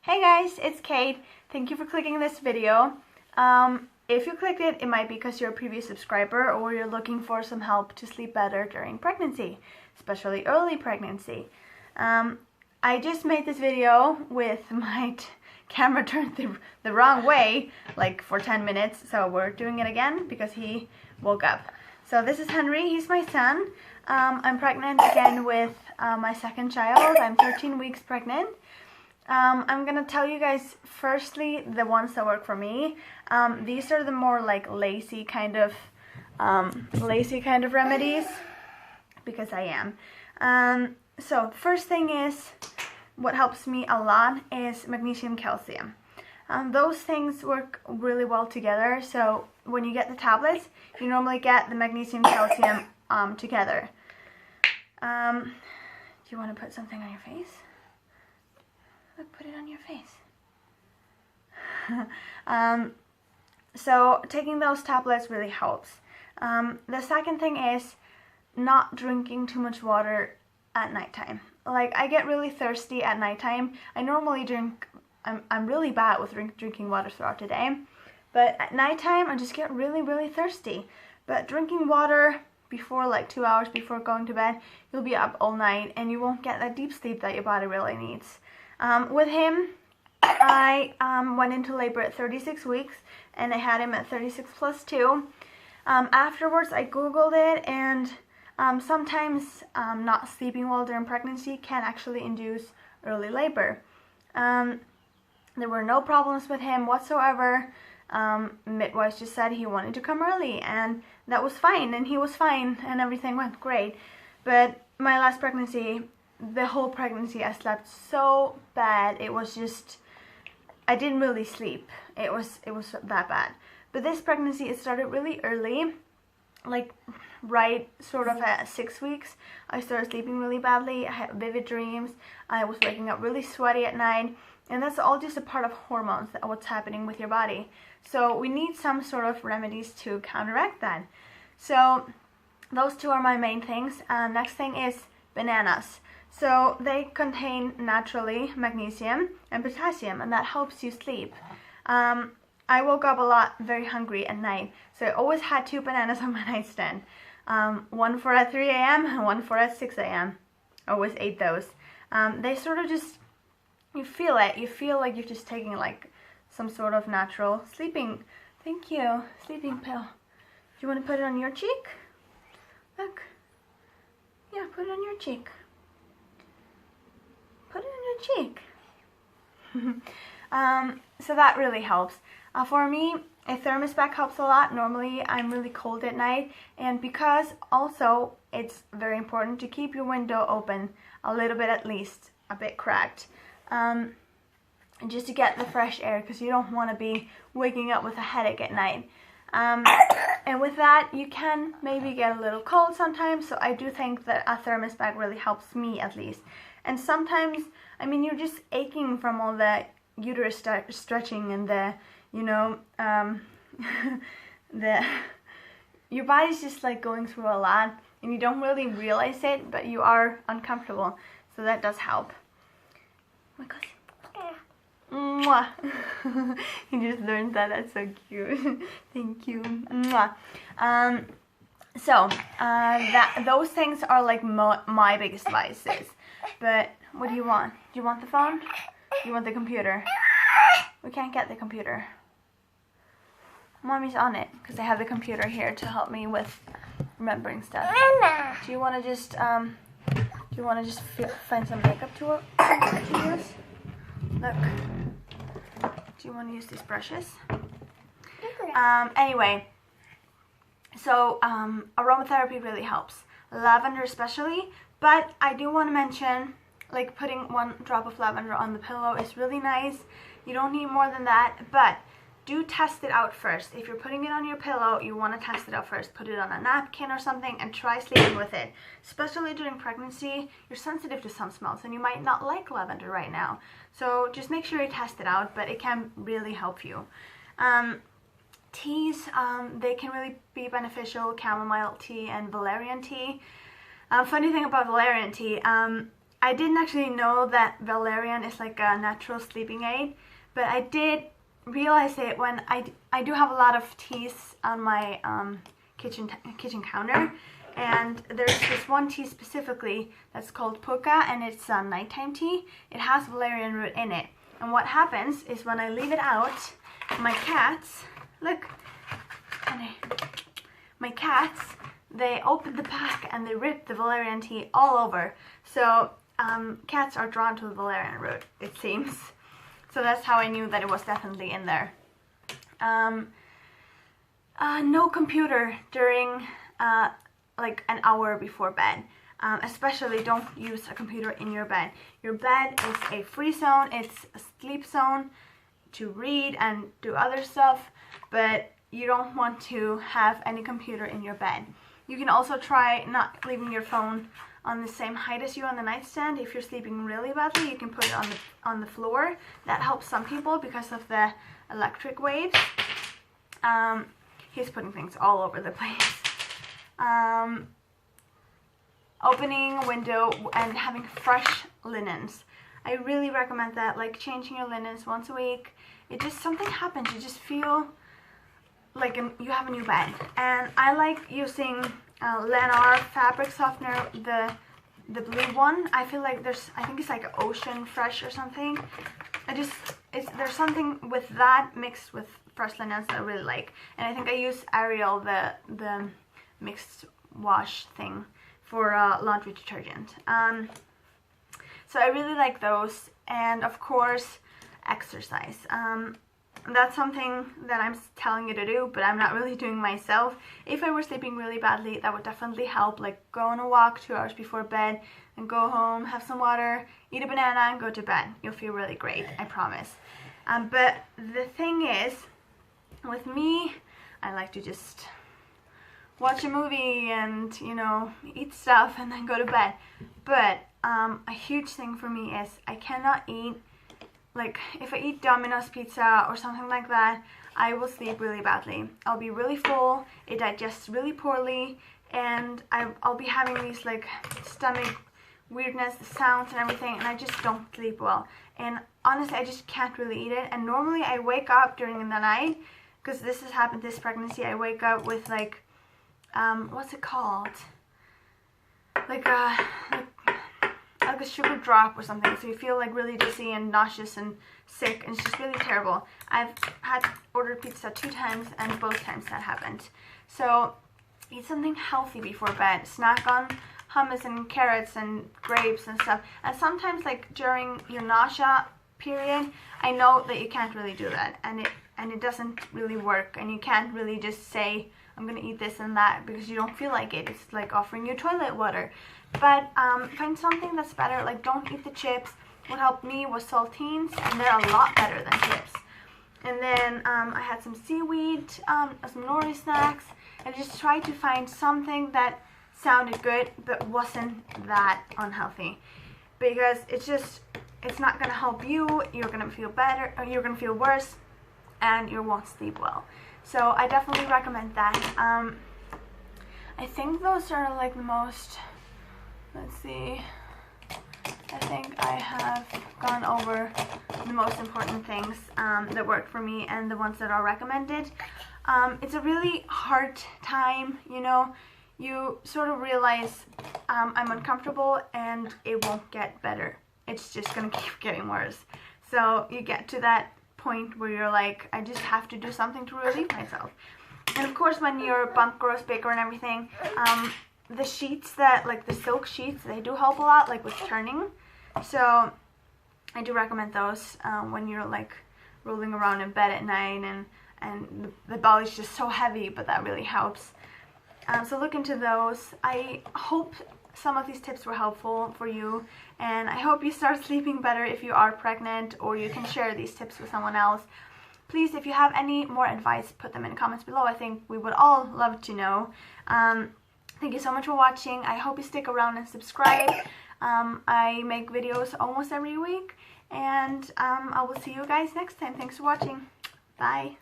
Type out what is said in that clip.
Hey guys, it's Kate. Thank you for clicking this video. If you clicked it, it might be because you're a previous subscriber or you're looking for some help to sleep better during pregnancy, especially early pregnancy. I just made this video with my camera turned the wrong way, like for 10 minutes, so we're doing it again because he woke up. So this is Henry, he's my son. I'm pregnant again with my second child. I'm 13 weeks pregnant. I'm gonna tell you guys firstly the ones that work for me. These are the more like lazy kind of remedies because I am. So first thing is, what helps me a lot is magnesium calcium. Those things work really well together. So when you get the tablets, you normally get the magnesium calcium together. Do you want to put something on your face? Look, put it on your face. So taking those tablets really helps. The second thing is not drinking too much water at nighttime. Like, I get really thirsty at nighttime. I normally drink, I'm really bad with drinking water throughout the day, but at nighttime I just get really thirsty. But drinking water before, like 2 hours before going to bed, you'll be up all night and you won't get that deep sleep that your body really needs. With him, I went into labor at 36 weeks and I had him at 36 plus 2. Afterwards, I googled it, and sometimes not sleeping well during pregnancy can actually induce early labor. There were no problems with him whatsoever. Midwives just said he wanted to come early, and that was fine, and he was fine, and everything went great. But my last pregnancy, the whole pregnancy, I slept so bad. It was just, I didn't really sleep. It was that bad. But this pregnancy, it started really early, like right sort of at 6 weeks. I started sleeping really badly. I had vivid dreams. I was waking up really sweaty at night, and that's all just a part of hormones, what's happening with your body. So we need some sort of remedies to counteract that. So those two are my main things. Next thing is bananas. So they contain naturally magnesium and potassium, and that helps you sleep. I woke up a lot very hungry at night, so I always had 2 bananas on my nightstand. One for at 3 a.m. and one for at 6 a.m. I always ate those. They sort of just, you feel it. You feel like you're just taking like some sort of natural sleeping, thank you, sleeping pill. Do you want to put it on your cheek? Look. Yeah, put it on your cheek. Put it on your cheek. So that really helps. For me, a thermos bag helps a lot. Normally, I'm really cold at night, and because also it's very important to keep your window open a little bit, at least a bit cracked, just to get the fresh air, because you don't want to be waking up with a headache at night. And with that, you can maybe get a little cold sometimes, so I do think that a thermos bag really helps me, at least. And sometimes, I mean, you're just aching from all the uterus stretching and the, you know, your body's just like going through a lot, and you don't really realize it, but you are uncomfortable, so that does help. Oh my gosh. Mwah. You just learned that. That's so cute. Thank you. Mwah. Those things are like my biggest vices. But what do you want? Do you want the phone? Do you want the computer? We can't get the computer. Mommy's on it because I have the computer here to help me with remembering stuff. Do you want to just find some makeup to use? Look. Do you want to use these brushes? Anyway, so aromatherapy really helps. Lavender especially, but I do want to mention, like, putting 1 drop of lavender on the pillow is really nice. You don't need more than that, but do test it out first. If you're putting it on your pillow, you want to test it out first. Put it on a napkin or something and try sleeping with it. Especially during pregnancy, you're sensitive to some smells and you might not like lavender right now. So just make sure you test it out, but it can really help you. Teas, they can really be beneficial. Chamomile tea and Valerian tea. Funny thing about Valerian tea, I didn't actually know that Valerian is like a natural sleeping aid, but I did realize it when I do have a lot of teas on my kitchen counter, and there's this one tea specifically that's called Puka, and it's a nighttime tea. It has valerian root in it, and what happens is when I leave it out, my cats, look, honey, my cats, they open the pack and they rip the valerian tea all over. So cats are drawn to the valerian root, it seems. So that's how I knew that it was definitely in there. No computer during like an hour before bed. Especially don't use a computer in your bed. Your bed is a free zone, it's a sleep zone to read and do other stuff, but you don't want to have any computer in your bed. You can also try not leaving your phone on the same height as you on the nightstand. If you're sleeping really badly, you can put it on the floor. That helps some people because of the electric waves. He's putting things all over the place. Opening a window and having fresh linens. I really recommend that, like changing your linens once a week. It just, something happens, you just feel like you have a new bed. And I like using Lennar fabric softener, the blue one. I feel like I think it's like Ocean Fresh or something. There's something with that mixed with fresh linens that I really like. And I think I use Ariel, the mixed wash thing, for laundry detergent. So I really like those, and of course exercise. That's something that I'm telling you to do, but I'm not really doing myself. If I were sleeping really badly, that would definitely help, like go on a walk 2 hours before bed and go home, have some water, eat a banana and go to bed. You'll feel really great, I promise. But the thing is, with me, I like to just watch a movie and, you know, eat stuff and then go to bed. But a huge thing for me is I cannot eat, like if I eat Domino's pizza or something like that, I will sleep really badly. I'll be really full, it digests really poorly, and I'll be having these like stomach weirdness, the sounds and everything, and I just don't sleep well. And honestly, I just can't really eat it. And normally I wake up during the night, because this has happened this pregnancy, I wake up with like what's it called? Like a sugar drop or something. So you feel like really dizzy and nauseous and sick, and it's just really terrible. I've ordered pizza 2 times, and both times that happened. So eat something healthy before bed. Snack on hummus and carrots and grapes and stuff. And sometimes, like during your nausea period, I know that you can't really do that, and it doesn't really work, and you can't really just say I'm gonna eat this and that because you don't feel like it. It's like offering you toilet water. But find something that's better. Like don't eat the chips. What helped me was saltines, and they're a lot better than chips. And then I had some seaweed, some nori snacks, and just tried to find something that sounded good but wasn't that unhealthy, because it's not gonna help you. You're gonna feel better, or you're gonna feel worse, and you won't sleep well. So I definitely recommend that. I think those are like the most, let's see, I think I have gone over the most important things that work for me and the ones that are recommended. It's a really hard time, you know. You sort of realize I'm uncomfortable and it won't get better. It's just gonna keep getting worse. So you get to that point where you're like, I just have to do something to relieve myself. And of course, when your bump grows bigger and everything, the sheets that, like the silk sheets, they do help a lot, like with turning. So I do recommend those when you're like rolling around in bed at night and the belly's just so heavy, but that really helps. So look into those. I hope some of these tips were helpful for you, and I hope you start sleeping better if you are pregnant, or you can share these tips with someone else. Please, if you have any more advice, put them in the comments below. I think we would all love to know. Thank you so much for watching. I hope you stick around and subscribe. I make videos almost every week, and I will see you guys next time. Thanks for watching. Bye.